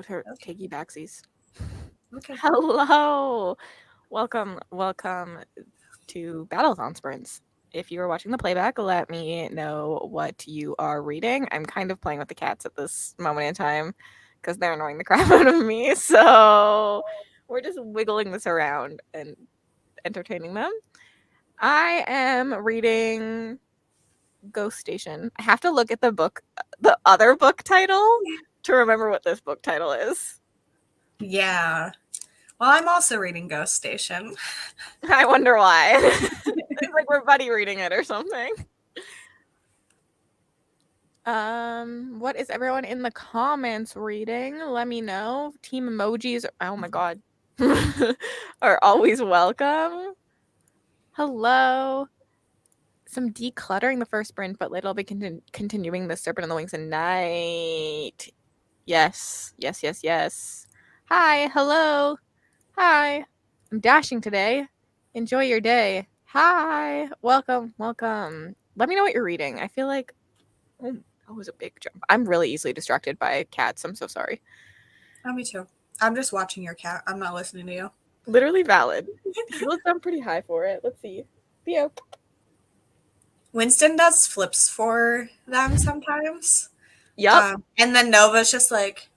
Okay. takey backsies. Okay. Hello. Welcome to Battleathon Sprints. If you are watching the playback, let me know what you are reading. I'm kind of playing with the cats at this moment in time because they're annoying the crap out of me. So we're just wiggling this around and entertaining them. I am reading Ghost Station. I have to look at the other book title, to remember what this book title is. Yeah. Well, I'm also reading Ghost Station. I wonder why. It's like we're buddy reading it or something. What is everyone in the comments reading? Let me know. Team emojis, oh my god, are always welcome. Hello. Some decluttering the first sprint, but later I'll be continuing the Serpent and the Wings at night. Yes. Hi, hello. Hi. I'm dashing today. Enjoy your day. Hi. Welcome. Let me know what you're reading. I feel like that was a big jump. I'm really easily distracted by cats. I'm so sorry. Oh, me too. I'm just watching your cat. I'm not listening to you. Literally valid. You look down pretty high for it. Let's see. Theo. Winston does flips for them sometimes. Yup. And then Nova's just like,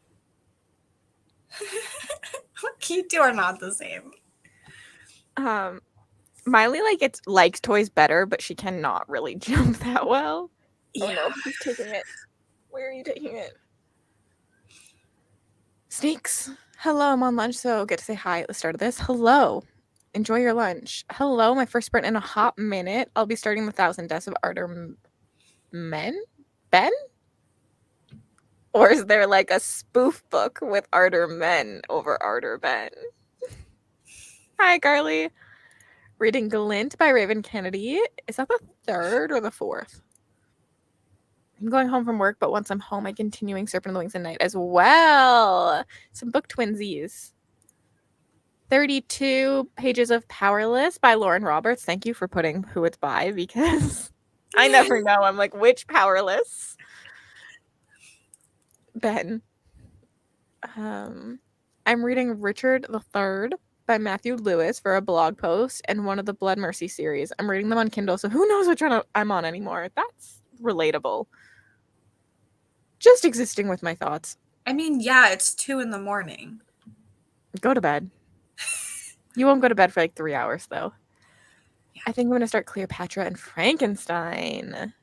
you two are not the same. Miley likes toys better, but she cannot really jump that well. Yeah. Oh no, who's taking it? Where are you taking it? Snakes. Hello, I'm on lunch, so get to say hi at the start of this. Hello. Enjoy your lunch. Hello, my first sprint in a hot minute. I'll be starting the 1,000 Deaths of Arter Men? Ben? Or is there like a spoof book with Arter Men over Arter Ben? Hi, Carly. Reading Glint by Raven Kennedy. Is that the 3rd or the 4th? I'm going home from work, but once I'm home, I'm continuing Serpent and the Wings at night as well. Some book twinsies. 32 pages of Powerless by Lauren Roberts. Thank you for putting who it's by, because I never know. I'm like, which Powerless? Ben. I'm reading Richard III by Matthew Lewis for a blog post and one of the Blood Mercy series. I'm reading them on Kindle, so who knows which one I'm on anymore. That's relatable. Just existing with my thoughts. I mean, yeah, it's 2 a.m. Go to bed. You won't go to bed for like 3 hours, though. Yeah. I think I'm going to start Cleopatra and Frankenstein.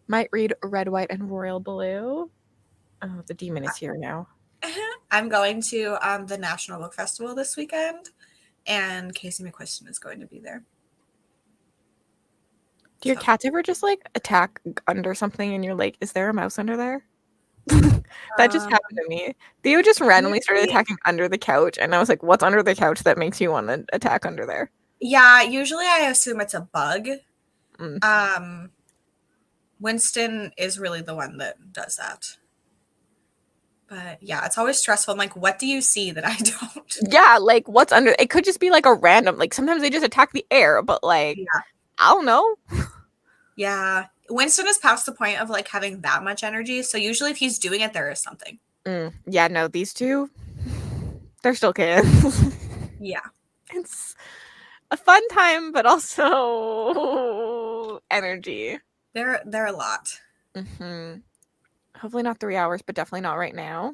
Might read Red, White, and Royal Blue. Oh, the demon is here now. I'm going to the National Book Festival this weekend, and Casey McQuiston is going to be there. Do your cats ever just like attack under something and you're like, is there a mouse under there? That just happened to me. Theo just randomly started attacking under the couch, and I was like, what's under the couch that makes you want to attack under there? Yeah, usually I assume it's a bug. Winston is really the one that does that. But yeah, it's always stressful. I'm like, what do you see that I don't? Yeah, like what's under? It could just be like a random, like sometimes they just attack the air, but like, yeah. I don't know. Yeah. Winston is past the point of like having that much energy. So usually if he's doing it, there is something. Yeah, no, these two, they're still kids. Yeah. It's a fun time, but also energy. They're a lot. Mm-hmm. Hopefully not 3 hours, but definitely not right now.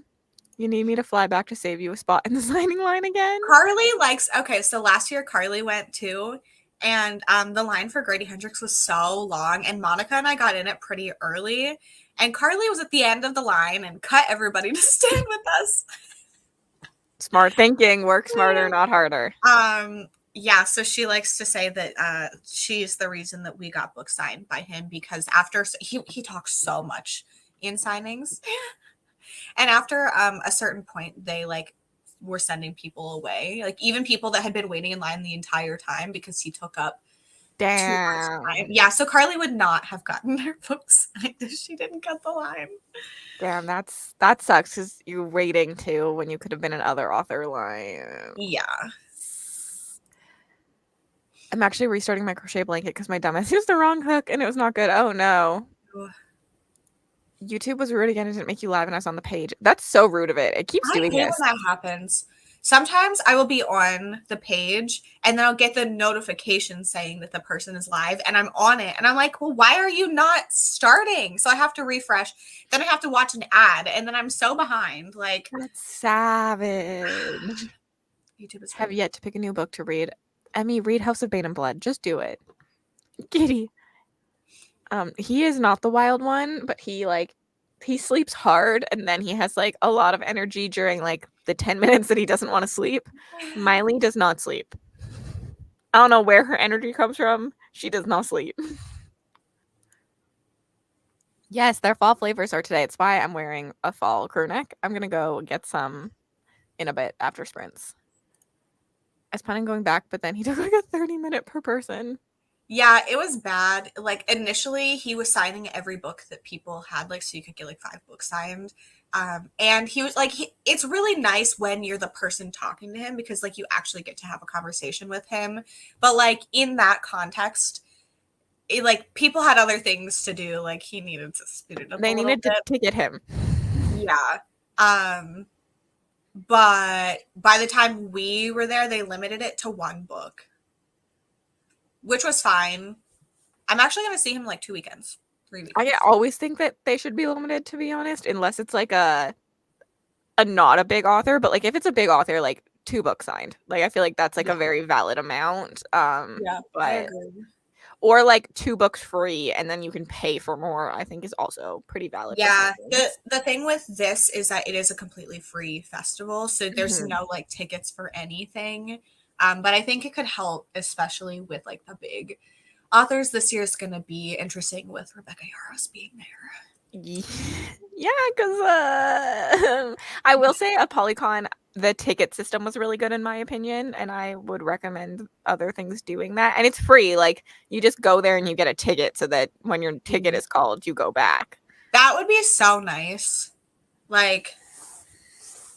You need me to fly back to save you a spot in the signing line again? Carly likes, okay, so last year Carly went too, and the line for Grady Hendrix was so long, and Monica and I got in it pretty early, and Carly was at the end of the line and cut everybody to stand with us. Smart thinking. Work smarter, not harder. Yeah, so she likes to say that she's the reason that we got book signed by him, because after he talks so much in signings, and after a certain point they like were sending people away, like even people that had been waiting in line the entire time because he took up too much time. Yeah, so Carly would not have gotten her books signed if she didn't cut the line. Damn, that sucks, because you're waiting too when you could have been another author line. Yeah. I'm actually restarting my crochet blanket because my dumbass used the wrong hook and it was not good. Oh no. YouTube was rude again. It didn't make you live and I was on the page. That's so rude of it. It keeps I doing hate this. when that happens. Sometimes I will be on the page and then I'll get the notification saying that the person is live and I'm on it. And I'm like, well, why are you not starting? So I have to refresh. Then I have to watch an ad and then I'm so behind. Like, That's savage. YouTube is Have rude. yet to pick a new book to read. Emmy, read House of Bane and Blood. Just do it. Giddy. He is not the wild one, but he sleeps hard and then he has like a lot of energy during like the 10 minutes that he doesn't want to sleep. Miley does not sleep. I don't know where her energy comes from. She does not sleep. Yes, their fall flavors are today. It's why I'm wearing a fall crew neck. I'm gonna go get some in a bit after sprints. I was planning on going back, but then he took like a 30-minute per person. Yeah, it was bad. Like initially he was signing every book that people had, like so you could get like 5 books signed. And he was like it's really nice when you're the person talking to him because like you actually get to have a conversation with him. But like in that context, like people had other things to do. Like he needed to speed it up They a little needed bit. to get him. Yeah. But by the time we were there, they limited it to 1 book, which was fine. I'm actually going to see him like 2 weekends, 3 weekends. I always think that they should be limited, to be honest, unless it's like a not a big author. But like if it's a big author, like 2 books signed. Like I feel like that's like a very valid amount. Yeah, I But agree. or like 2 books free and then you can pay for more, I think is also pretty valid. Yeah, the thing with this is that it is a completely free festival, so there's Mhm. no like tickets for anything. But I think it could help, especially with like the big authors. This year is going to be interesting with Rebecca Yarros being there. Yeah, because I will say at Polycon, the ticket system was really good in my opinion, and I would recommend other things doing that. And it's free. Like you just go there and you get a ticket so that when your ticket is called, you go back. That would be so nice. Like,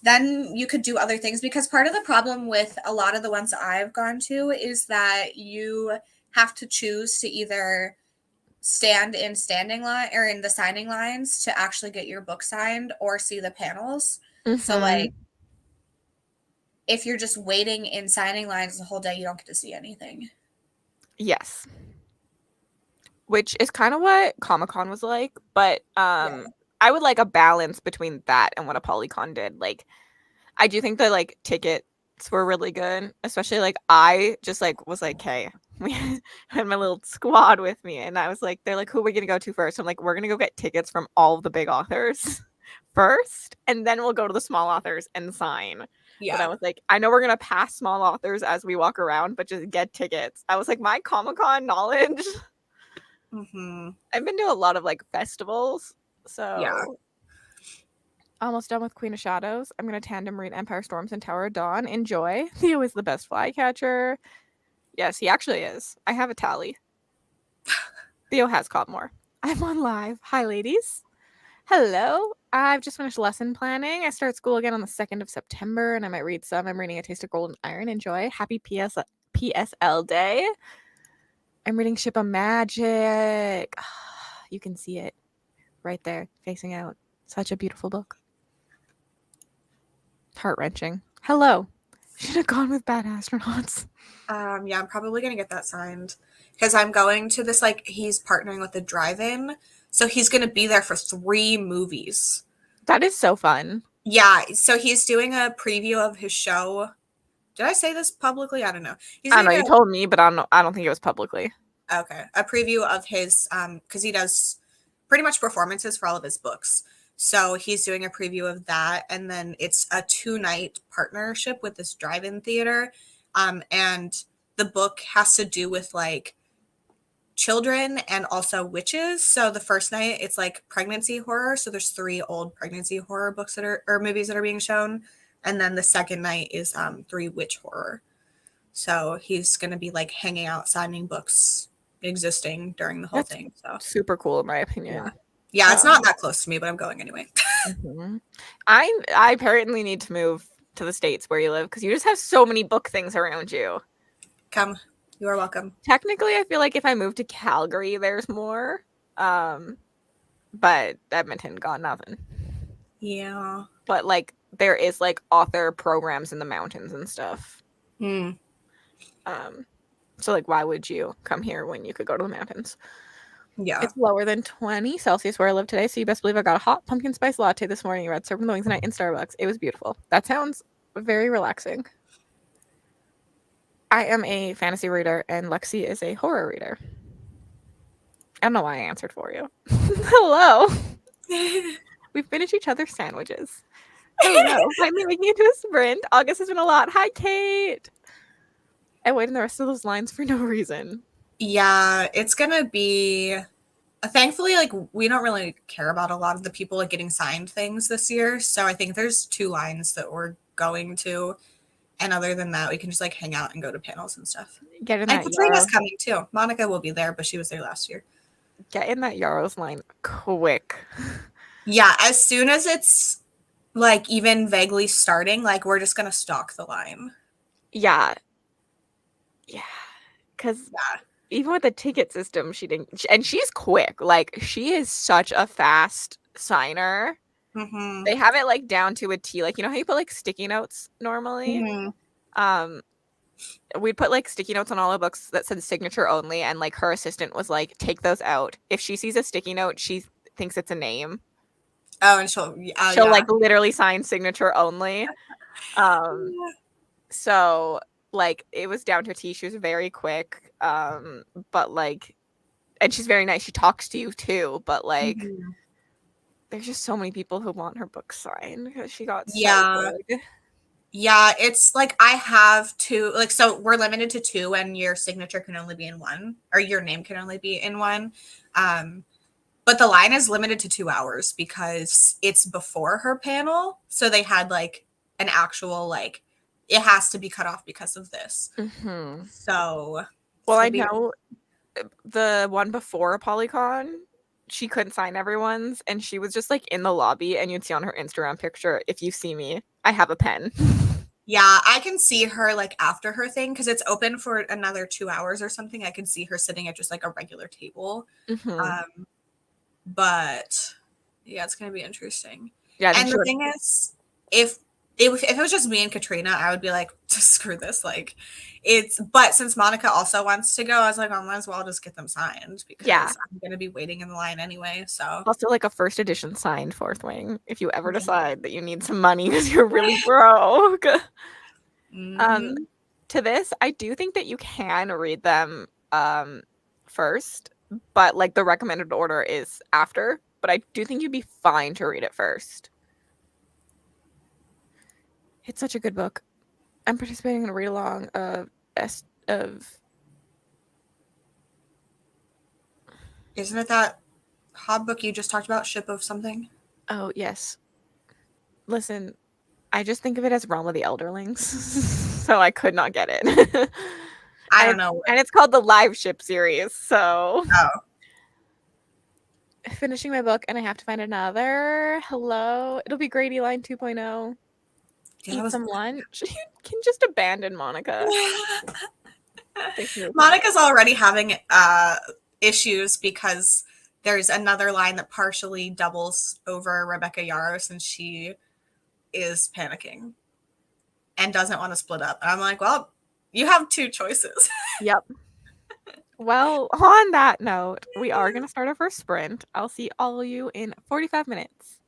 then you could do other things because part of the problem with a lot of the ones I've gone to is that you have to choose to either stand in standing line or in the signing lines to actually get your book signed or see the panels. So Mm-hmm. like if you're just waiting in signing lines the whole day, you don't get to see anything. Yes. Which is kind of what Comic-Con was like, but Yeah. I would like a balance between that and what a Polycon did. Like I do think that like tickets were really good, especially like I just like was like, hey, we had my little squad with me, and I was like, they're like, who are we gonna go to first? I'm like, we're gonna go get tickets from all of the big authors first, and then we'll go to the small authors and sign. But I Yeah. was like, I know we're gonna pass small authors as we walk around, but just get tickets. I was like, my Comic Con knowledge. Mm-hmm. I've been to a lot of like festivals, Yeah. so almost done with Queen of Shadows. I'm gonna tandem read Empire Storms and Tower of Dawn. Enjoy. Theo is the best flycatcher. Yes, he actually is. I have a tally. Theo has caught more. I'm on live. Hi, ladies. Hello. I've just finished lesson planning. I start school again on the 2nd of September, and I might read some. I'm reading A Taste of Gold and Iron. Enjoy. Happy PSL Day. I'm reading Ship of Magic. You can see it right there, facing out. Such a beautiful book. Heart-wrenching. Hello. Should have gone with Bad Astronauts. Yeah, I'm probably gonna get that signed because I'm going to this like he's partnering with the drive-in, so he's gonna be there for 3 movies. That is so fun. Yeah, so he's doing a preview of his show. Did I say this publicly? I don't know. He's I don't know. doing You told me, but I don't think it was publicly. a preview of his because he does pretty much performances for all of his books. So he's doing a preview of that, and then it's a 2-night partnership with this drive-in theater, and the book has to do with like children and also witches. So the first night it's like pregnancy horror. So there's 3 old pregnancy horror books that are or movies that are being shown, and then the second night is 3 witch horror. So he's gonna be like hanging out signing books existing during the whole That's thing. So super cool, in my yeah. opinion. Yeah, it's not that close to me, but I'm going anyway. Mhm. I apparently need to move to the States where you live because you just have so many book things around you. Come. You are welcome. Technically, I feel like if I move to Calgary, there's more. but Edmonton got nothing. Yeah. But like there is like author programs in the mountains and stuff. Hmm. So like why would you come here when you could go to the mountains? Yeah. It's lower than 20 Celsius where I live today, so you best believe I got a hot pumpkin spice latte this morning. Red served in the wings night in Starbucks. It was beautiful. That sounds very relaxing. I am a fantasy reader and Lexi is a horror reader. I don't know why I answered for you. Hello. We finished each other's sandwiches. Hello. Finally making it to a sprint. August has been a lot. Hi, Kate. I waited in the rest of those lines for no reason. Yeah, it's gonna be thankfully, like, we don't really care about a lot of the people like getting signed things this year. So I think there's 2 lines that we're going to. And other than that, we can just like hang out and go to panels and stuff. Get in And that Katrina's Yarrow. coming too. Monica will be there, but she was there last year. Get in that Yarrow's line quick. Yeah, as soon as it's like even vaguely starting, like we're just gonna stalk the line. Yeah. Yeah. Because Yeah. even with the ticket system, she didn't. And she's quick. Like, she is such a fast signer. Mm-hmm. They have it like down to a T. Like, you know how you put like sticky notes normally? Mm-hmm. Um, we'd put like sticky notes on all the books that said signature only, and like her assistant was like, take those out. If she sees a sticky note, she thinks it's a name. Oh, and She'll yeah. like literally sign signature only. Um, so like it was down to a T. She was very quick. But like, and she's very nice. She talks to you too, but like Mm-hmm. there's just so many people who want her book signed because she got so Yeah. big. Yeah, it's like I have 2, like, so we're limited to 2 and your signature can only be in one, or your name can only be in one. Um, but the line is limited to 2 hours because it's before her panel. So they had like an actual, like, it has to be cut off because of this. Mm-hmm. So it's Well, I gonna be, know the one before Polycon, she couldn't sign everyone's, and she was just like in the lobby, and you'd see on her Instagram picture, if you see me, I have a pen. yeah, I can see her like after her thing because it's open for another 2 hours or something. I can see her sitting at just like a regular table. Mm-hmm. But yeah, it's gonna be interesting. Yeah, I think And she the would. thing is, if it was just me and Katrina, I would be like, screw this. Like, but since Monica also wants to go, I was like, I might as well just get them signed Yeah. because I'm gonna be waiting in the line anyway. So Also, like a first edition signed Fourth Wing, if you ever decide that you need some money because you're really broke. Um, mm-hmm. to this, I do think that you can read them first, but like the recommended order is after. But I do think you'd be fine to read it first. It's such a good book. I'm participating in a read along of Isn't it that hot book you just talked about, Ship of something? oh yes. Listen, I just think of it as Realm of the Elderlings, so I could not get it. I and don't know. and it's called the Live Ship series, so Oh, finishing my book and I have to find another. Hello. It'll be Grady Line 2.0. yeah, that Eat was. some lunch. You can just abandon Monica. Thank you. Monica's already having issues because there's another line that partially doubles over Rebecca Yaros and she is panicking and doesn't want to split up. And I'm like, well, you have 2 choices. Yep. Well, on that note, we are going to start our first sprint. I'll see all of you in 45 minutes.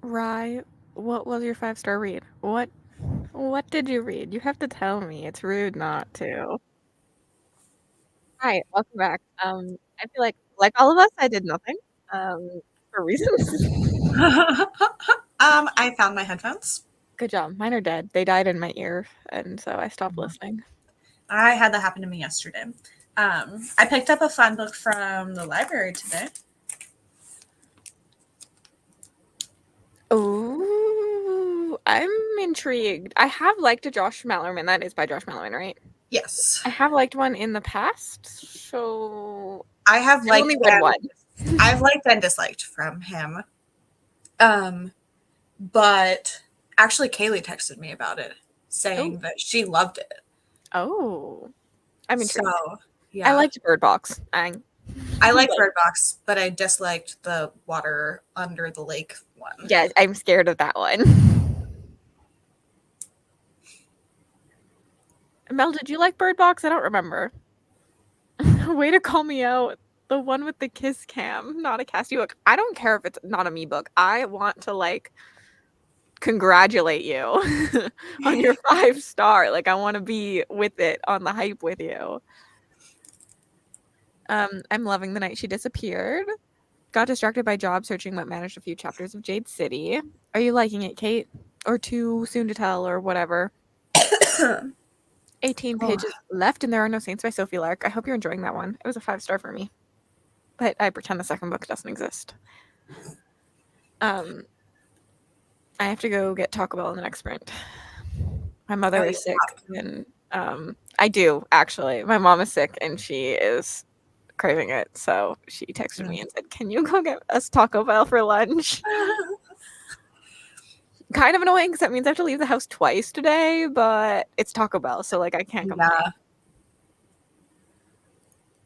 Rye, what was your 5-star read? What did you read? You have to tell me. It's rude not to. Hi, welcome back. I feel like all of us, I did nothing. For reasons. I found my headphones. Good job. Mine are dead. They died in my ear, and so I stopped listening. I had that happen to me yesterday. I picked up a fun book from the library today. Oh, I'm intrigued. I have liked a Josh Mallerman. That is by Josh Mallerman, right? Yes. I have liked one in the past, so I have I've liked only read one. I've liked and disliked from him. But actually Kaylee texted me about it, saying that she loved it. Oh, I'm intrigued. So yeah. I liked Bird Box. I like Bird Box, but I disliked the water under the lake one. Yeah, I'm scared of that one. Mel, did you like Bird Box? I don't remember. Way to call me out. The one with the kiss cam, not a Cassie book. I don't care if it's not a me book. I want to like congratulate you on your 5-star. Like I want to be with it on the hype with you. I'm loving The Night She Disappeared. Got distracted by job searching but managed a few chapters of Jade City. Are you liking it, Kate? Or too soon to tell or whatever? 18 pages left and There Are No Saints by Sophie Lark. I hope you're enjoying that one. It was a 5-star for me. But I pretend the second book doesn't exist. I have to go get Taco Bell in the next sprint. My mother is sick and I do actually. My mom is sick and she is craving it. So she texted me and said, "Can you go get us Taco Bell for lunch?" Kind of annoying because that means I have to leave the house twice today, but it's Taco Bell, so like I can't complain. Yeah.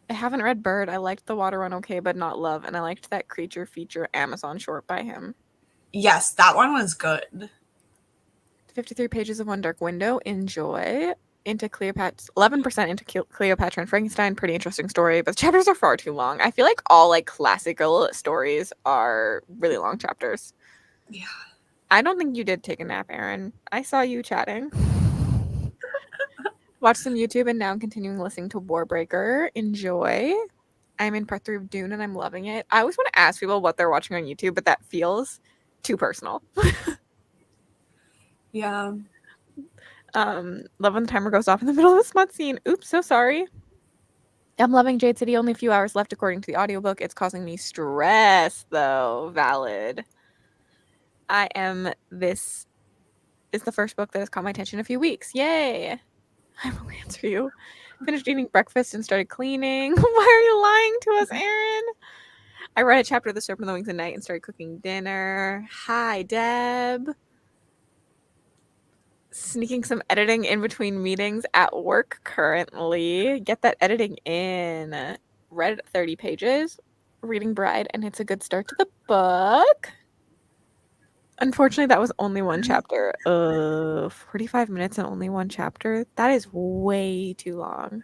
I haven't read Bird. I liked The Water Run Okay, but not Love, and I liked that creature feature Amazon short by him. Yes, that one was good. 53 pages of One Dark Window. Enjoy. Into Cleopatra, 11% into Cleopatra and Frankenstein. Pretty interesting story, but the chapters are far too long. I feel like all like classical stories are really long chapters. Yeah. I don't think you did take a nap, Erin. I saw you chatting. Watch some YouTube and now I'm continuing listening to Warbreaker. Enjoy. I'm in part 3 of Dune and I'm loving it. I always want to ask people what they're watching on YouTube, but that feels too personal. Yeah. Love when the timer goes off in the middle of a smut scene. Oops, so sorry. I'm loving Jade City. Only a few hours left according to the audiobook. It's causing me stress, though. Valid. This is the first book that has caught my attention in a few weeks. Yay! I will answer you. Finished eating breakfast and started cleaning. Why are you lying to us, Erin? I read a chapter of The Serpent of the Wings at night and started cooking dinner. Hi, Deb. Sneaking some editing in between meetings at work currently. Get that editing in. Read 30 pages. Reading Bride, and it's a good start to the book. Unfortunately, that was only one chapter. 45 minutes and only one chapter? That is way too long.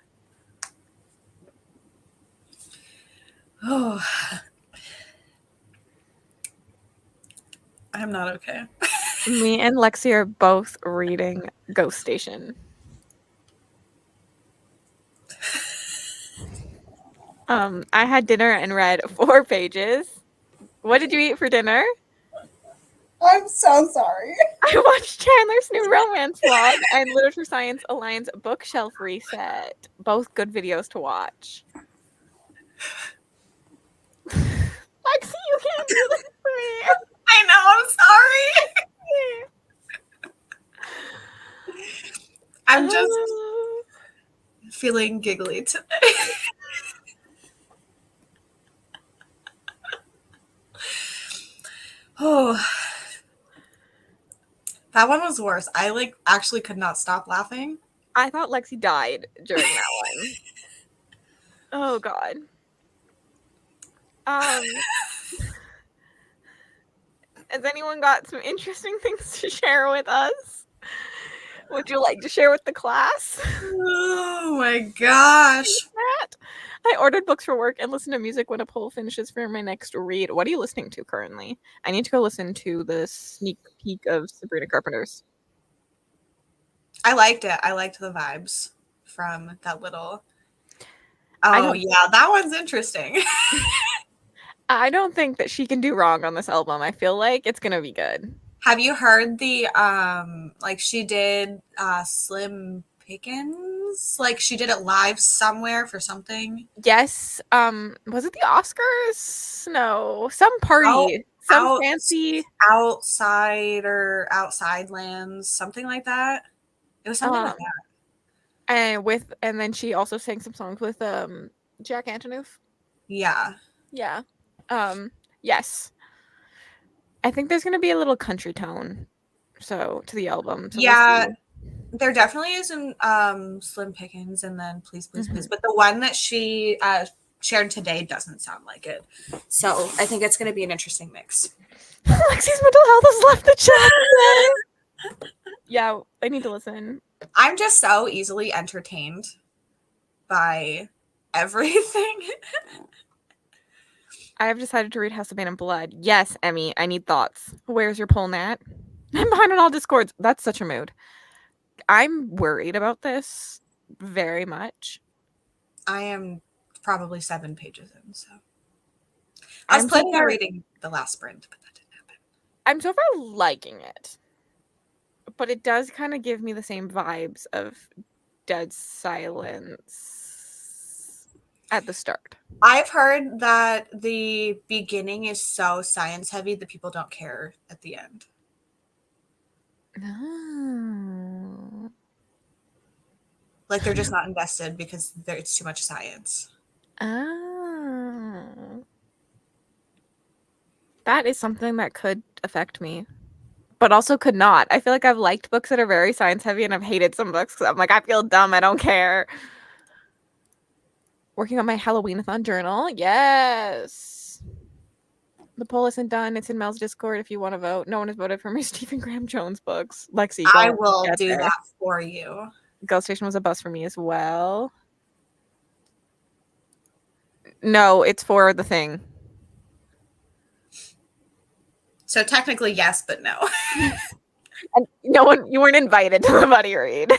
Oh. I'm not okay. Me and Lexi are both reading Ghost Station. I had dinner and read 4 pages. What did you eat for dinner? I'm so sorry. I watched Chandler's new romance vlog and Literature Science Alliance bookshelf reset. Both good videos to watch. Lexi, you can't do this for me. I know, I'm sorry. I'm just feeling giggly today. Oh, that one was worse. I actually could not stop laughing. I thought Lexi died during that one. Oh God. Has anyone got some interesting things to share with us? Would you like to share with the class? Oh my gosh. That? I ordered books for work and listen to music when a poll finishes for my next read. What are you listening to currently? I need to go listen to the sneak peek of Sabrina Carpenter's. I liked it. I liked the vibes from that little. I Oh don't- yeah, that one's interesting. I don't think that she can do wrong on this album. I feel like it's gonna be good. Have you heard the like she did Slim Pickens? Like she did it live somewhere for something. Yes. Was it the Oscars? No. Some party. Out, Some out fancy outside or outside lands, something like that. It was something like that. and then she also sang some songs with Jack Antonoff. Yeah. Yeah. Yes. I think there's gonna be a little country tone to the album. So Yeah. we'll There definitely is Slim Pickens and then Please Please Please, but the one that she shared today doesn't sound like it. So I think it's going to be an interesting mix. Lexi's mental health has left the chat today. Yeah, I need to listen. I'm just so easily entertained by everything. I have decided to read House of Bane and Blood. Yes, Emmy, I need thoughts. Where's your poll, Nat? I'm behind on all discords. That's such a mood. I'm worried about this very much. I am probably 7 pages in, so I was planning on reading the last sprint, but that didn't happen. I'm so far liking it, but it does kind of give me the same vibes of Dead Silence at the start. I've heard that the beginning is so science heavy that people don't care at the end. Oh. Like they're just not invested because it's too much science. Oh. That is something that could affect me, but also could not. I feel like I've liked books that are very science heavy and I've hated some books because I'm like, I feel dumb. I don't care. Working on my Halloween-a-thon journal. Yes. The poll isn't done. It's in Mel's Discord if you want to vote. No one has voted for my Stephen Graham Jones books. Lexi, I will do that for you. Ghost Station was a bust for me as well. No, it's for the thing. So technically yes, but no. And you weren't invited to the buddy read.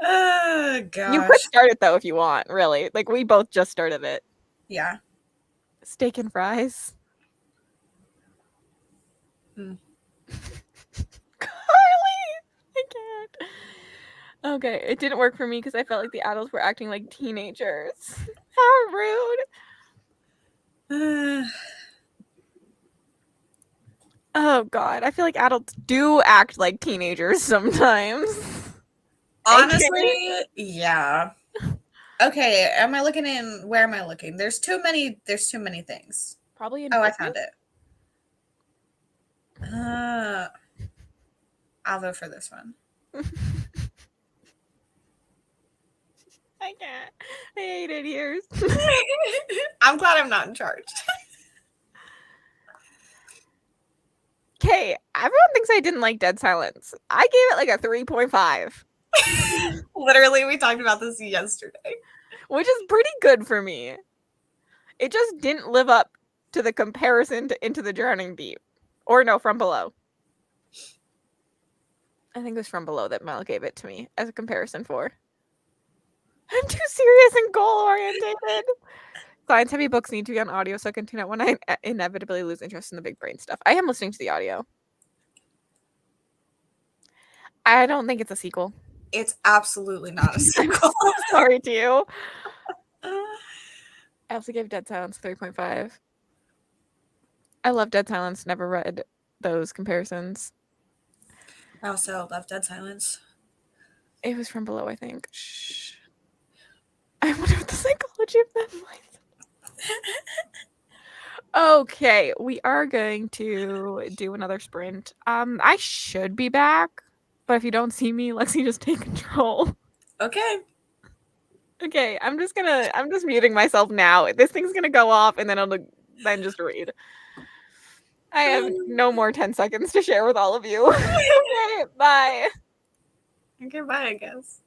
Oh gosh. You could start it though if you want, really. Like we both just started it. Yeah. Steak and fries. Mm. Carly! I can't. Okay, it didn't work for me because I felt like the adults were acting like teenagers. How rude. Oh god, I feel like adults do act like teenagers sometimes. Honestly, yeah. Okay, where am I looking? There's too many things. Probably in I found it. I'll vote for this one. I can't. I hate it here. I'm glad I'm not in charge. Okay, everyone thinks I didn't like Dead Silence. I gave it like a 3.5. Literally, we talked about this yesterday. Which is pretty good for me. It just didn't live up to the comparison to Into the Drowning Deep. Or no, From Below. I think it was From Below that Mel gave it to me as a comparison for. I'm too serious and goal-oriented. Science-heavy books need to be on audio so I can tune out when I inevitably lose interest in the big brain stuff. I am listening to the audio. I don't think it's a sequel. It's absolutely not a sequel. Sorry to you. I also gave Dead Silence 3.5. I love Dead Silence. Never read those comparisons. I also love Dead Silence. It was From Below, I think. Shh. I wonder what the psychology of that was. Okay, we are going to do another sprint. I should be back, but if you don't see me, Lexi, just take control. Okay. Okay, I'm just muting myself now. This thing's gonna go off and then I'll just read. I have no more 10 seconds to share with all of you. Okay, bye. Okay, bye, I guess.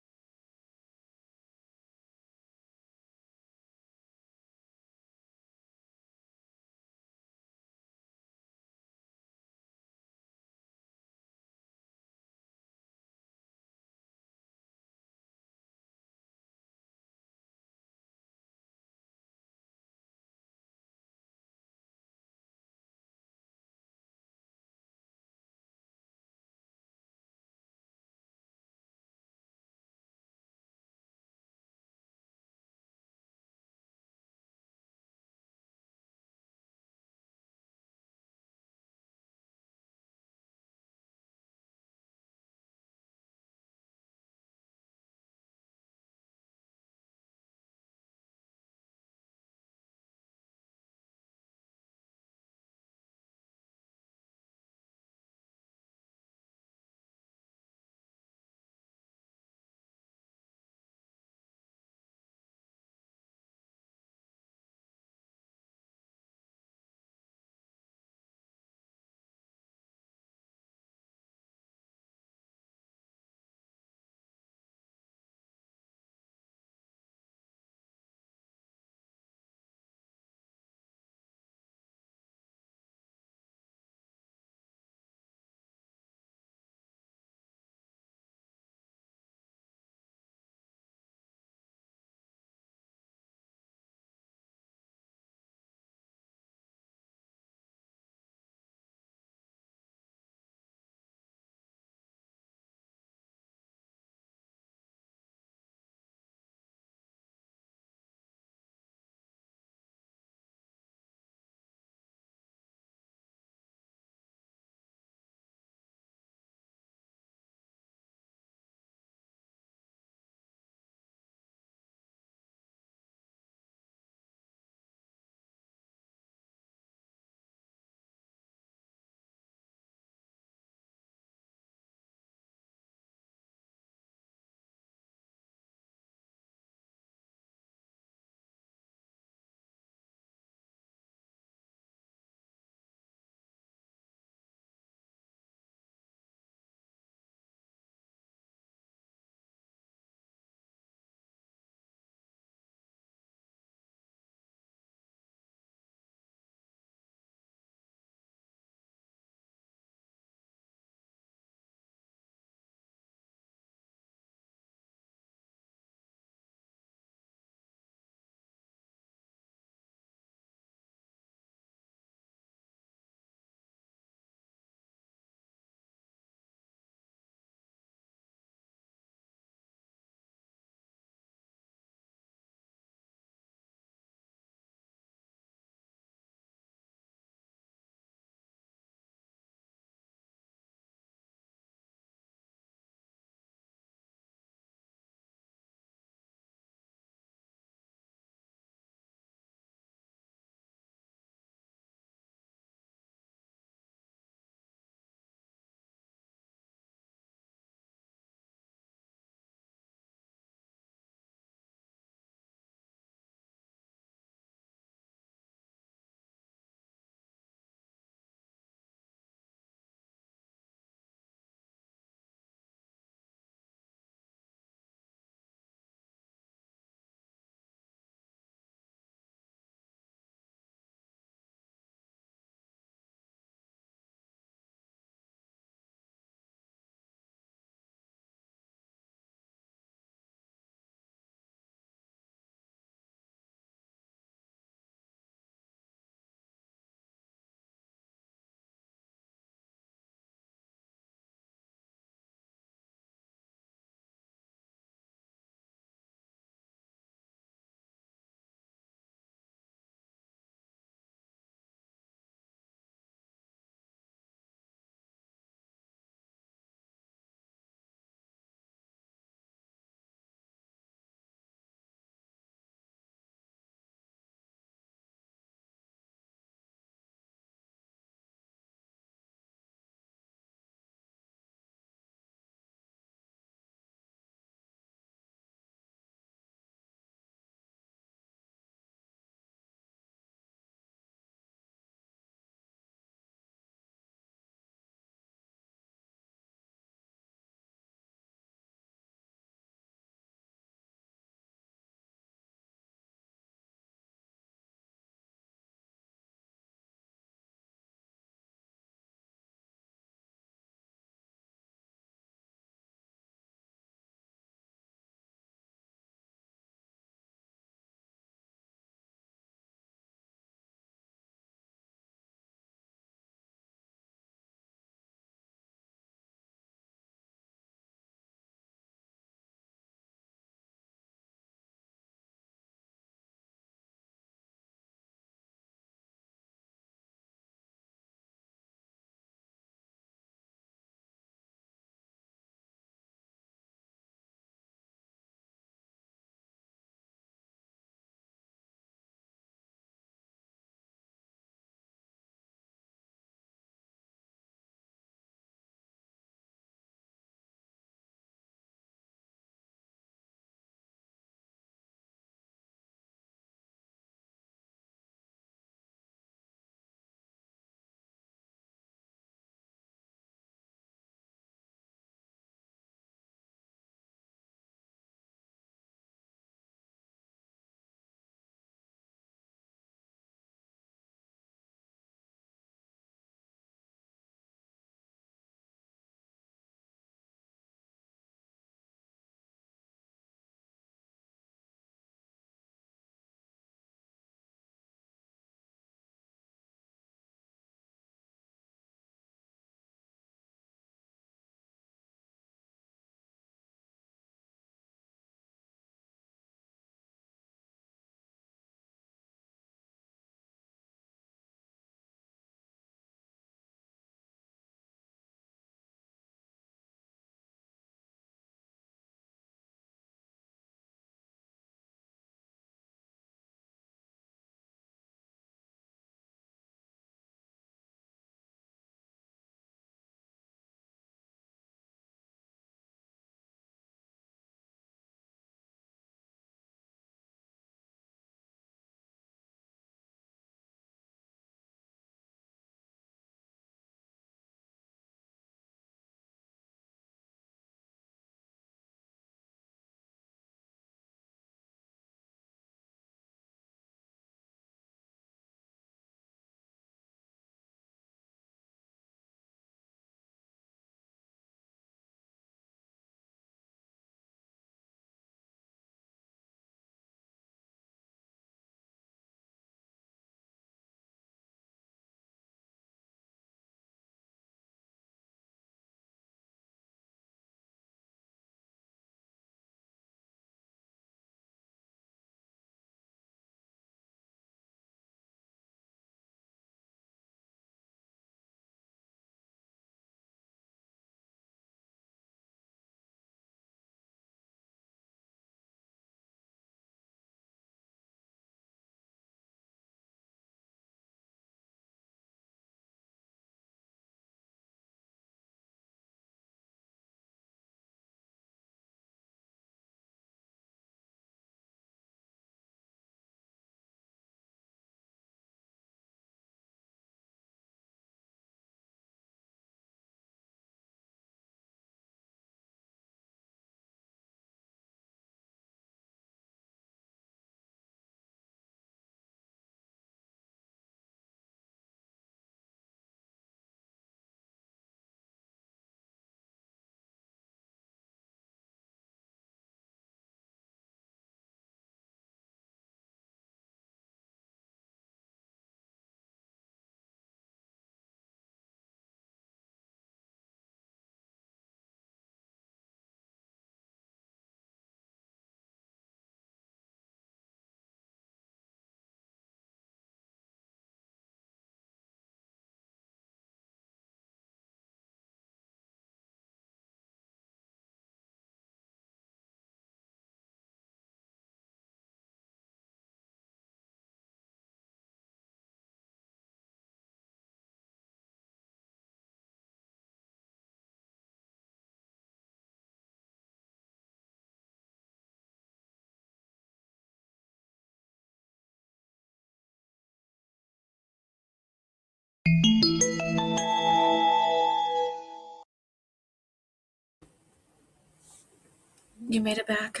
You made it back.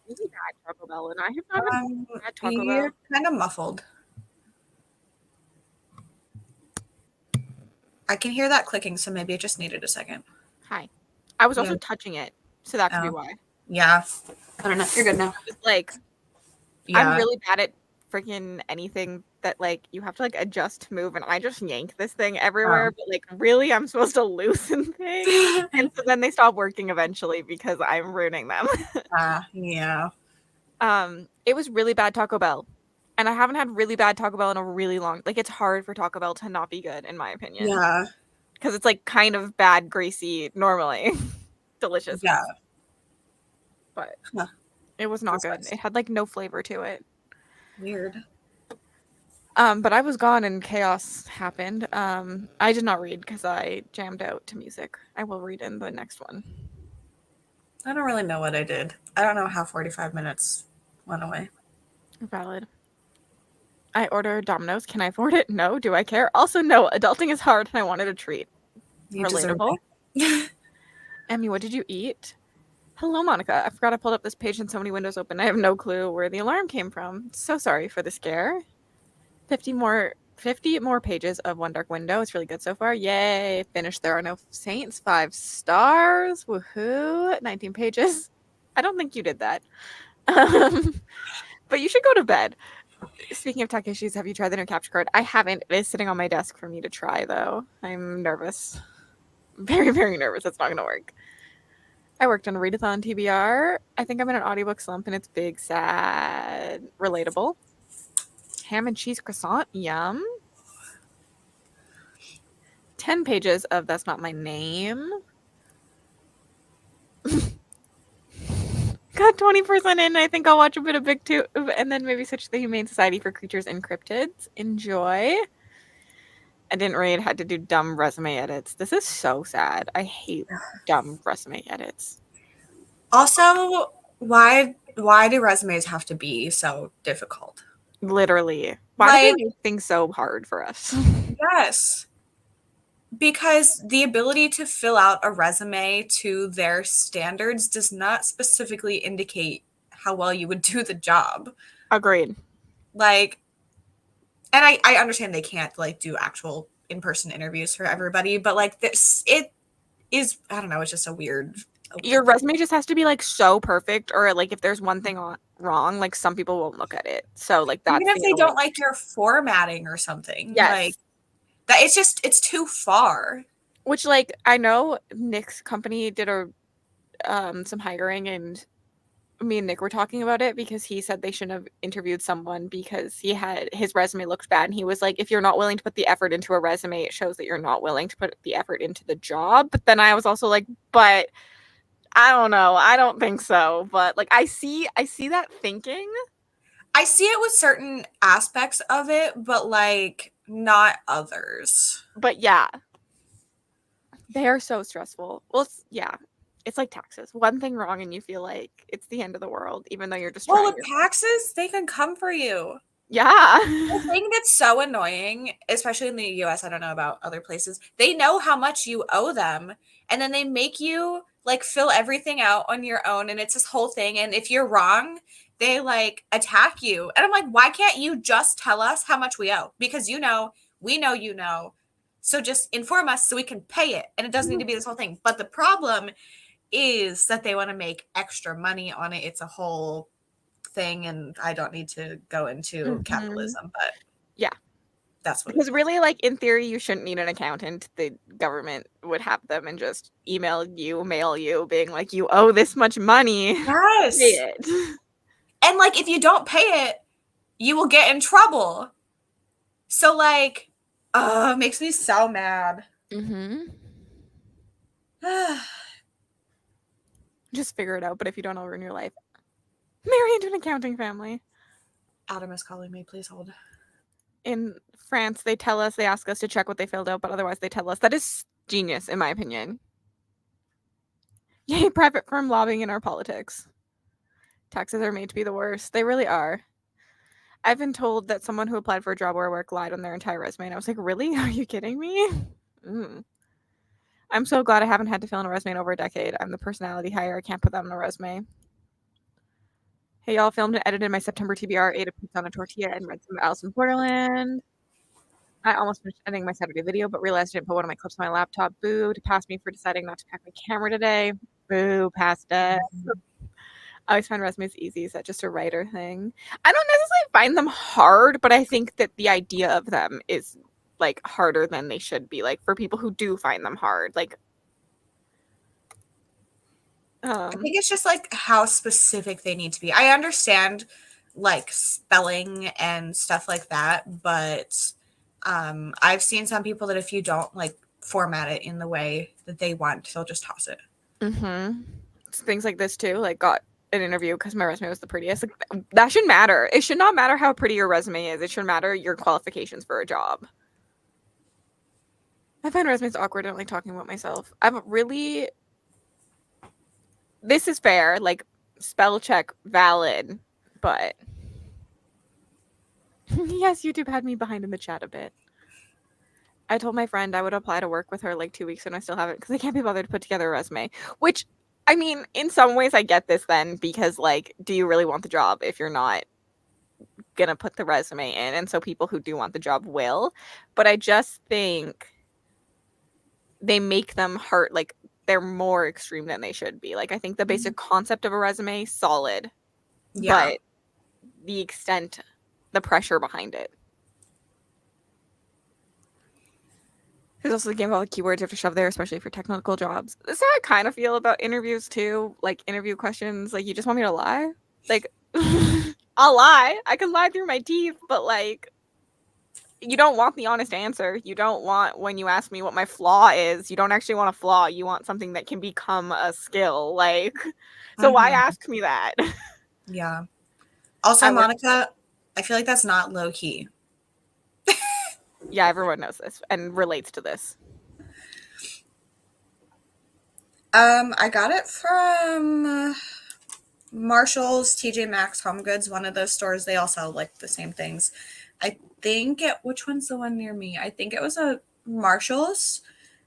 Really bad Taco Bell, and I have not had bad Taco You're Bell. kind of muffled. I can hear that clicking, so maybe it just needed a second. Hi. I was also Yeah. touching it, so that could be Oh. why. Yeah. I don't know. You're good now. I was like, I'm Yeah. really bad at freaking anything that like you have to like adjust to move, and I just yank this thing everywhere. But like, really, I'm supposed to loosen things, and so then they stop working eventually because I'm ruining them. Yeah. It was really bad Taco Bell, and I haven't had really bad Taco Bell in a really long. Like, it's hard for Taco Bell to not be good, in my opinion. Yeah. Because it's like kind of bad, greasy normally, delicious. Yeah. But Huh. it was not That's good. It had like no flavor to it. weird. But I was gone and chaos happened. I did not read because I jammed out to music. I will read in the next one. I don't really know what I did. I don't know how 45 minutes went away. Valid. I ordered Domino's. Can I afford it? No. Do I care? Also, no. Adulting is hard and I wanted a treat. You deserve Relatable. it. Emmy, what did you eat? Hello, Monica. I forgot I pulled up this page and so many windows open. I have no clue where the alarm came from. So sorry for the scare. 50 more pages of One Dark Window. It's really good so far. Yay. Finished There Are No Saints. 5 stars. Woohoo. 19 pages. I don't think you did that. But you should go to bed. Speaking of tech issues, have you tried the new capture card? I haven't. It is sitting on my desk for me to try, though. I'm nervous. Very, very nervous. It's not going to work. I worked on a readathon TBR. I think I'm in an audiobook slump, and it's big, sad, relatable. Ham and cheese croissant. Yum. 10 pages of That's Not My Name. Got 20% in. I think I'll watch a bit of Big Tube and then maybe switch to the Humane Society for Creatures and Cryptids. Enjoy. I didn't read, had to do dumb resume edits. This is so sad. I hate dumb resume edits. Also, why do resumes have to be so difficult? Literally. Why do they make things so hard for us? Yes. Because the ability to fill out a resume to their standards does not specifically indicate how well you would do the job. Agreed. Like, and I understand they can't like do actual in-person interviews for everybody, but like this, it is, I don't know, it's just a weird. Your resume just has to be like so perfect, or like if there's one thing wrong, like some people won't look at it. So like that's even if they don't like your formatting or something. Yes. Like that, it's too far. Which like I know Nick's company did some hiring, and me and Nick were talking about it because he said they shouldn't have interviewed someone because his resume looked bad, and he was like, if you're not willing to put the effort into a resume, it shows that you're not willing to put the effort into the job. But then I was also like, but I don't know. I don't think so. But like I see that thinking. I see it with certain aspects of it, but like not others. But yeah. They are so stressful. Well, it's like taxes. One thing wrong and you feel like it's the end of the world, even though you're just trying. Well, with taxes, they can come for you. Yeah. The thing that's so annoying, especially in the US, I don't know about other places, they know how much you owe them, and then they make you like fill everything out on your own, and it's this whole thing. And if you're wrong, they like attack you. And I'm like, why can't you just tell us how much we owe? Because we know you know. So just inform us so we can pay it. And it doesn't need to be this whole thing. But the problem is that they want to make extra money on it. It's a whole thing, and I don't need to go into capitalism, but yeah, that's what because really, like in theory, you shouldn't need an accountant. The government would have them and just mail you, being like, you owe this much money. Yes. Pay it. And like if you don't pay it, you will get in trouble. So like, it makes me so mad. Just figure it out. But if you don't, I'll ruin your life. Marry into an accounting family. Adam is calling me. Please hold. In France, they ask us to check what they filled out, but otherwise they tell us. That is genius, in my opinion. Yay, private firm lobbying in our politics. Taxes are made to be the worst. They really are. I've been told that someone who applied for a job where I work lied on their entire resume, and I was like, really? Are you kidding me? I'm so glad I haven't had to fill in a resume in over a decade. I'm the personality hire. I can't put that on a resume. Hey, y'all, filmed and edited my September TBR, ate a pizza on a tortilla, and read some Alice in Borderland. I almost finished editing my Saturday video, but realized I didn't put one of my clips on my laptop. Boo, to pass me for deciding not to pack my camera today. Boo, past it. I always find resumes easy. Is that just a writer thing? I don't necessarily find them hard, but I think that the idea of them is like harder than they should be. Like for people who do find them hard, like I think it's just like how specific they need to be. I understand like spelling and stuff like that, but I've seen some people that if you don't like format it in the way that they want, they'll just toss it. It's things like this too. Like got an interview because my resume was the prettiest. Like, that shouldn't matter. It should not matter how pretty your resume is. It should matter your qualifications for a job. I find resumes awkward. I don't like talking about myself. I'm really. This is fair. Like spell check valid, but yes, YouTube had me behind in the chat a bit. I told my friend I would apply to work with her like 2 weeks and I still haven't because I can't be bothered to put together a resume. Which, I mean, in some ways I get this then because like, do you really want the job if you're not gonna put the resume in? And so people who do want the job will. But I just think they make them hurt, like they're more extreme than they should be. Like I think the basic concept of a resume, solid. Yeah. But the extent, the pressure behind it. There's also the game of all the keywords you have to shove there, especially for technical jobs. This is how I kind of feel about interviews too. Like interview questions, like you just want me to lie? Like I'll lie. I can lie through my teeth, but like you don't want the honest answer. You don't want when you ask me what my flaw is, you don't actually want a flaw. You want something that can become a skill. Like so why ask me that? Yeah. Also, Monica, I feel like that's not low key. Yeah, everyone knows this and relates to this. I got it from Marshall's, TJ Maxx, Home Goods, one of those stores. They all sell like the same things. I think which one's the one near me? I think it was a Marshall's,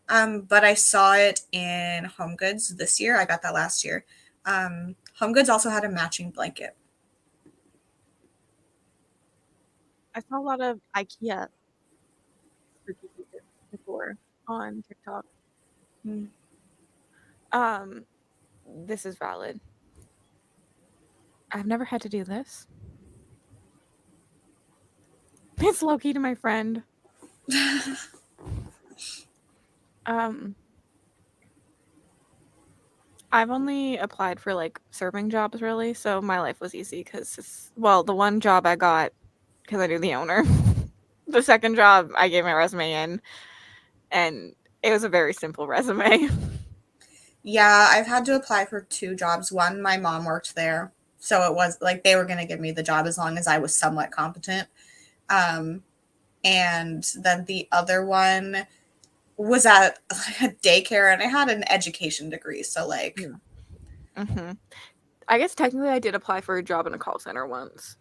but I saw it in Home Goods this year. I got that last year. Home Goods also had a matching blanket. I saw a lot of IKEA before on TikTok. This is valid. I've never had to do this. It's low-key to my friend. I've only applied for like serving jobs really, so my life was easy because the one job I got because I knew the owner. The second job I gave my resume in, and it was a very simple resume. Yeah, I've had to apply for 2 jobs. One, my mom worked there, so it was like they were going to give me the job as long as I was somewhat competent. And then the other one was at a daycare, and I had an education degree, so like. I guess technically I did apply for a job in a call center once.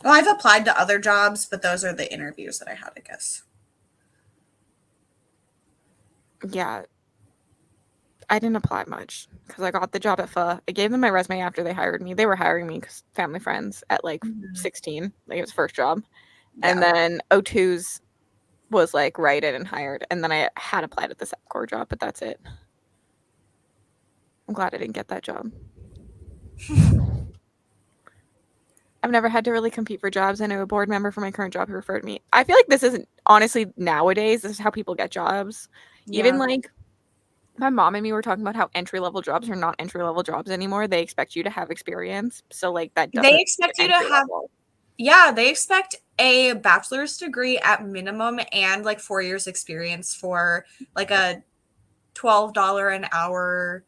Well, I've applied to other jobs, but those are the interviews that I had, I guess. Yeah. I didn't apply much because I got the job at Pho. I gave them my resume after they hired me. They were hiring me because family friends at like 16. Like it was first job. Yeah. And then O2's was like righted and hired. And then I had applied at the Sepcore job, but that's it. I'm glad I didn't get that job. I've never had to really compete for jobs. I know a board member for my current job who referred me. I feel like this isn't honestly nowadays. This is how people get jobs. Yeah. Even like my mom and me were talking about how entry-level jobs are not entry-level jobs anymore. They expect you to have experience. So like that doesn't they expect you to have they expect a bachelor's degree at minimum and like 4 years experience for like a $12 an hour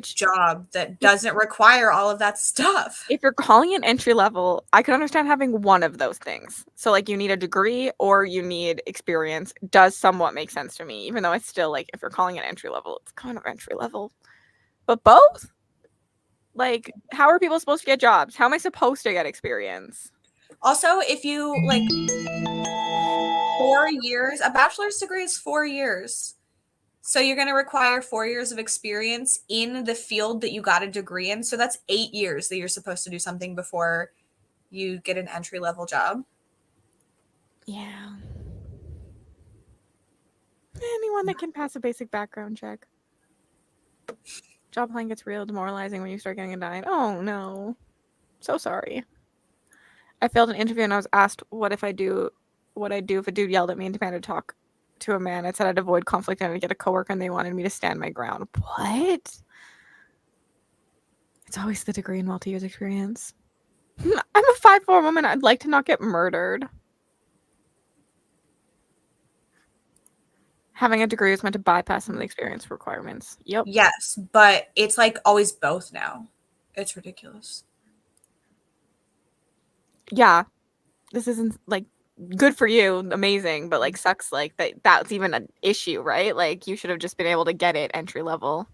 job that doesn't require all of that stuff. If you're calling it entry level, I could understand having one of those things. So like you need a degree or you need experience does somewhat make sense to me, even though it's still like if you're calling it entry level, it's kind of entry level. But both? Like, how are people supposed to get jobs? How am I supposed to get experience? Also, if you like 4 years. A bachelor's degree is 4 years. So you're going to require 4 years of experience in the field that you got a degree in. So that's 8 years that you're supposed to do something before you get an entry level job. Yeah. Anyone that can pass a basic background check. Job applying gets real demoralizing when you start getting a dime. Oh no. So sorry. I failed an interview and I was asked what I'd do if a dude yelled at me and demanded to talk to a man. I said I'd avoid conflict and I'd get a coworker and they wanted me to stand my ground. What? It's always the degree and multi-years experience. I'm a 5'4" woman. I'd like to not get murdered. Having a degree is meant to bypass some of the experience requirements. Yep. Yes, but it's like always both now. It's ridiculous. Yeah. This isn't like good for you, amazing, but like sucks like that's even an issue, right? Like you should have just been able to get it entry level.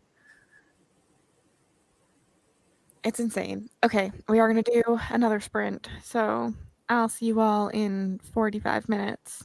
It's insane. Okay, we are going to do another sprint. So I'll see you all in 45 minutes.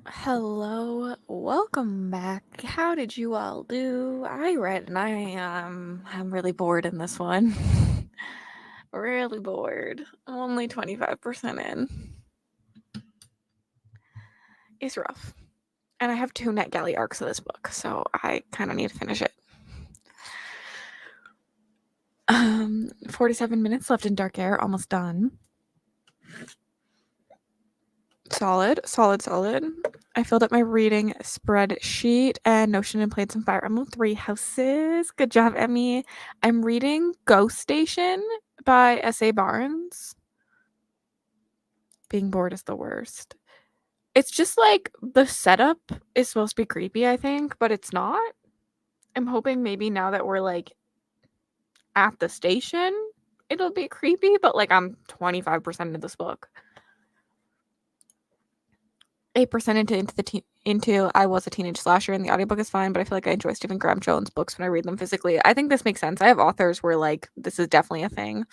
Hello, welcome back. How did you all do? I read and I'm really bored in this one. Really bored. I'm only 25% in. It's rough. And I have 2 NetGalley arcs of this book, so I kind of need to finish it. 47 minutes left in Dark Air, almost done. Solid. I filled up my reading spreadsheet and Notion and played some Fire Emblem 3 Houses. Good job, Emmy. I'm reading Ghost Station by S.A. Barnes. Being bored is the worst. It's just like the setup is supposed to be creepy, I think, but it's not. I'm hoping maybe now that we're like at the station, it'll be creepy, but like I'm 25% into this book. 8% into I Was a Teenage Slasher, and the audiobook is fine, but I feel like I enjoy Stephen Graham Jones books when I read them physically. I think this makes sense. I have authors where like this is definitely a thing.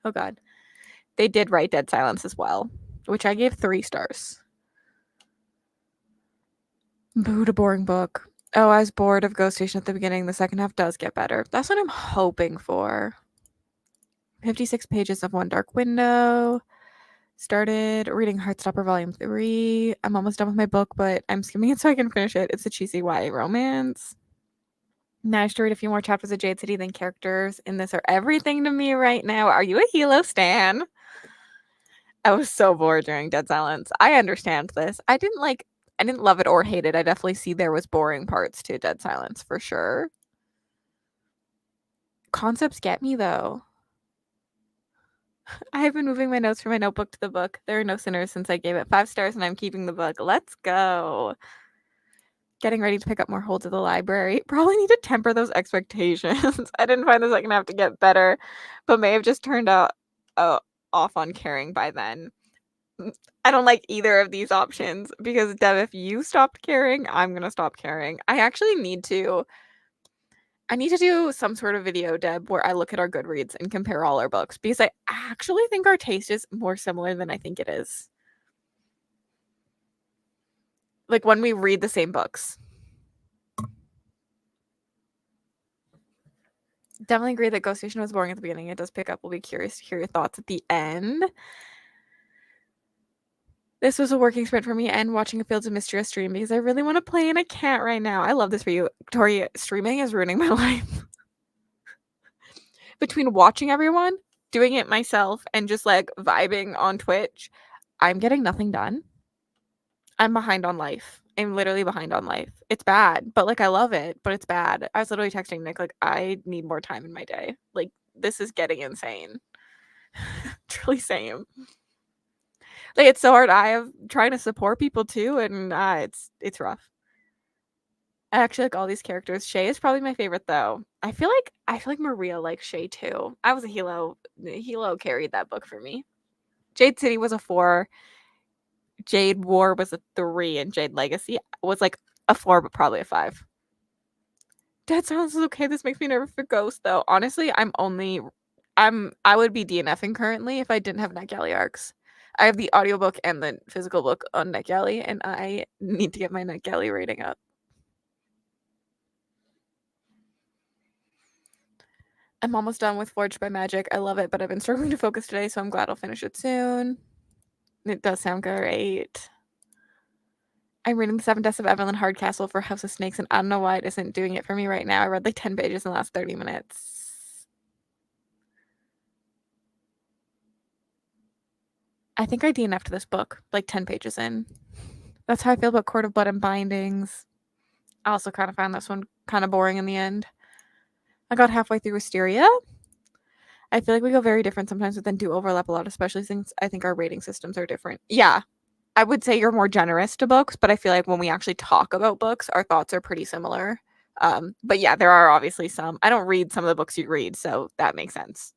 Oh god. They did write Dead Silence as well, which I gave 3 stars. Boo to boring book. Oh, I was bored of Ghost Station at the beginning. The second half does get better. That's what I'm hoping for. 56 pages of One Dark Window. Started reading Heartstopper Volume 3. I'm almost done with my book, but I'm skimming it so I can finish it. It's a cheesy YA romance. Managed to read a few more chapters of Jade City than characters in this are everything to me right now. Are you a Hilo stan? I was so bored during Dead Silence. I understand this. I didn't love it or hate it. I definitely see there was boring parts to Dead Silence for sure. Concepts get me though. I have been moving my notes from my notebook to the book. There are no sinners since I gave it 5 stars and I'm keeping the book. Let's go. Getting ready to pick up more holds at the library. Probably need to temper those expectations. I didn't find the second half to get better, but may have just turned out off on caring by then. I don't like either of these options because, Dev, if you stopped caring, I'm going to stop caring. I actually need to do some sort of video, Deb, where I look at our Goodreads and compare all our books because I actually think our taste is more similar than I think it is. Like when we read the same books. Definitely agree that Ghost Station was boring at the beginning. It does pick up. We'll be curious to hear your thoughts at the end. This was a working sprint for me and watching a Fields of Mystery stream because I really want to play and I can't right now. I love this for you. Tori, streaming is ruining my life. Between watching everyone, doing it myself, and just like vibing on Twitch, I'm getting nothing done. I'm behind on life. I'm literally behind on life. It's bad, but like I love it, but it's bad. I was literally texting Nick, like, I need more time in my day. Like, this is getting insane. Truly same. Like, it's so hard. I have trying to support people too, and it's rough. I actually like all these characters. Shay is probably my favorite though. I feel like Maria likes Shay too. I was a Hilo. Hilo carried that book for me. Jade City was a 4. Jade War was a 3, and Jade Legacy was like a 4, but probably a 5. Dead Silence is okay. This makes me nervous for Ghost though. Honestly, I would be DNFing currently if I didn't have NetGalley arcs. I have the audiobook and the physical book on NetGalley, and I need to get my NetGalley rating up. I'm almost done with Forged by Magic. I love it, but I've been struggling to focus today, so I'm glad I'll finish it soon. It does sound great. I'm reading The 7 Deaths of Evelyn Hardcastle for House of Snakes, and I don't know why it isn't doing it for me right now. I read like 10 pages in the last 30 minutes. I think I DNF'd this book like 10 pages in. That's how I feel about Court of Blood and Bindings. I also kind of found this one kind of boring in the end. I got halfway through Wisteria. I feel like we go very different sometimes, but then do overlap a lot, especially since I think our rating systems are different. Yeah, I would say you're more generous to books, but I feel like when we actually talk about books, our thoughts are pretty similar. But yeah, there are obviously some. I don't read some of the books you read, so that makes sense.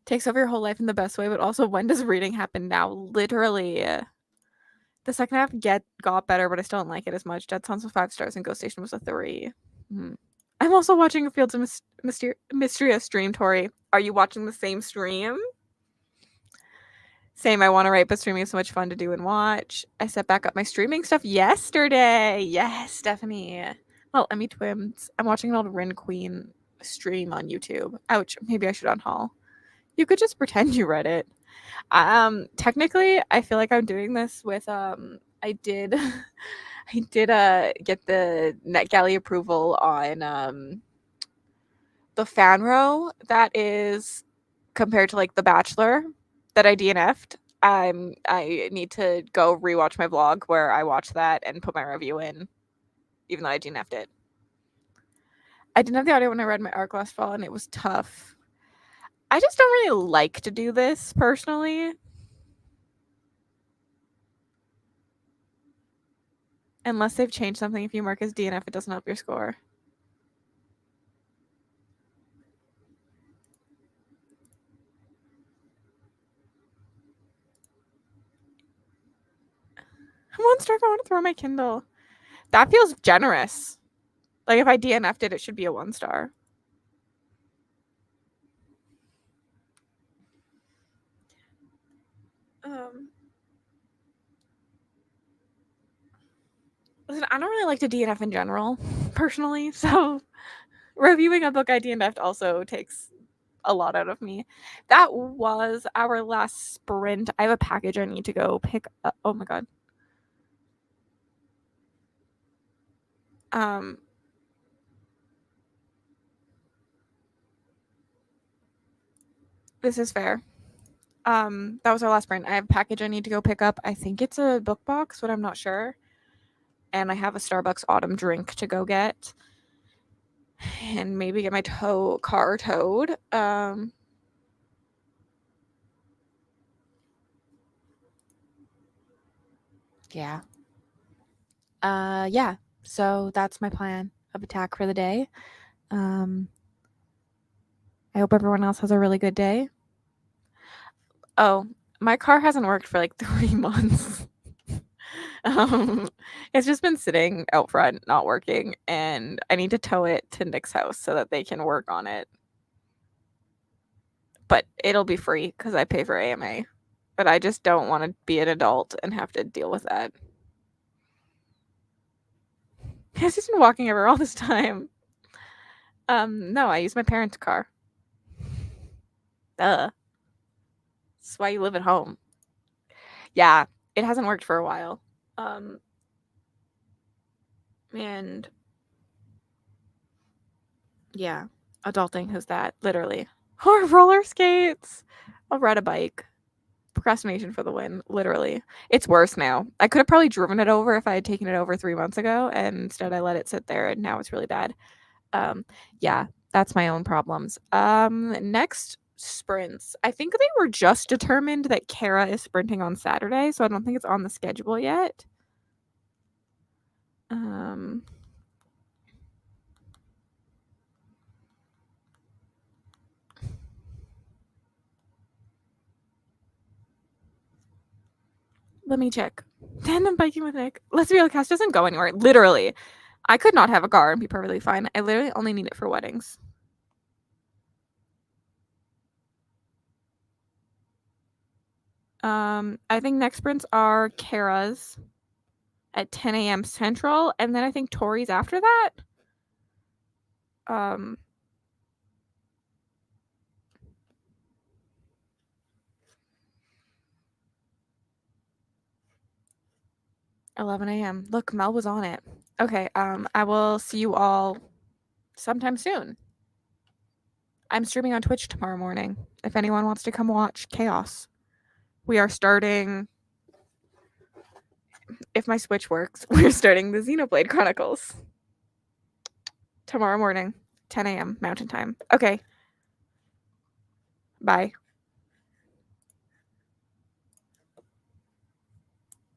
Takes over your whole life in the best way, but also when does reading happen now? Literally. The second half got better, but I still don't like it as much. Dead Silence was 5 stars and Ghost Station was a 3. I'm also watching a Fields of Mysteria stream, Tori. Are you watching the same stream? Same, I want to write, but streaming is so much fun to do and watch. I set back up my streaming stuff yesterday. Yes, Stephanie. Well, Emmy Twims. I'm watching an old Rin Queen stream on YouTube. Ouch, maybe I should unhaul. You could just pretend you read it. Technically, I feel like I'm doing this with I did get the NetGalley approval on the fan row that is compared to like The Bachelor that I DNF'd. I need to go rewatch my vlog where I watched that and put my review in, even though I DNF'd it. I didn't have the audio when I read my arc last fall, and it was tough. I just don't really like to do this personally. Unless they've changed something, if you mark as DNF, it doesn't help your score. One star if I want to throw my Kindle. That feels generous. Like if I DNF'd it, it should be a 1 star. Listen, I don't really like to DNF in general, personally, so reviewing a book I DNF'd also takes a lot out of me. That was our last sprint. I have a package I need to go pick up. Oh my god. This is fair. That was our last sprint. I have a package I need to go pick up. I think it's a book box, but I'm not sure. And I have a Starbucks autumn drink to go get. And maybe get my car towed. Yeah. Yeah. So that's my plan of attack for the day. I hope everyone else has a really good day. Oh, my car hasn't worked for like 3 months. It's just been sitting out front, not working, and I need to tow it to Nick's house so that they can work on it. But it'll be free because I pay for AMA. But I just don't want to be an adult and have to deal with that. He's just been walking everywhere all this time. No, I use my parents' car. Duh. That's why you live at home. Yeah, it hasn't worked for a while. And yeah, adulting, who's that? Literally. Or roller skates. I'll ride a bike. Procrastination for the win. Literally. It's worse now. I could have probably driven it over if I had taken it over 3 months ago, and instead I let it sit there, and now it's really bad. Yeah, that's my own problems. Next sprints. I think they were just determined that Kara is sprinting on Saturday, so I don't think it's on the schedule yet. Let me check. Tandem biking with Nick. Let's be real, Cass doesn't go anywhere. Literally. I could not have a car and be perfectly fine. I literally only need it for weddings. I think next sprints are Kara's at 10 a.m. Central, and then I think Tori's after that. 11 a.m. Look, Mel was on it. Okay, I will see you all sometime soon. I'm streaming on Twitch tomorrow morning. If anyone wants to come watch Chaos. We are starting, if my Switch works, we're starting the Xenoblade Chronicles. Tomorrow morning, 10 a.m. Mountain Time. Okay. Bye.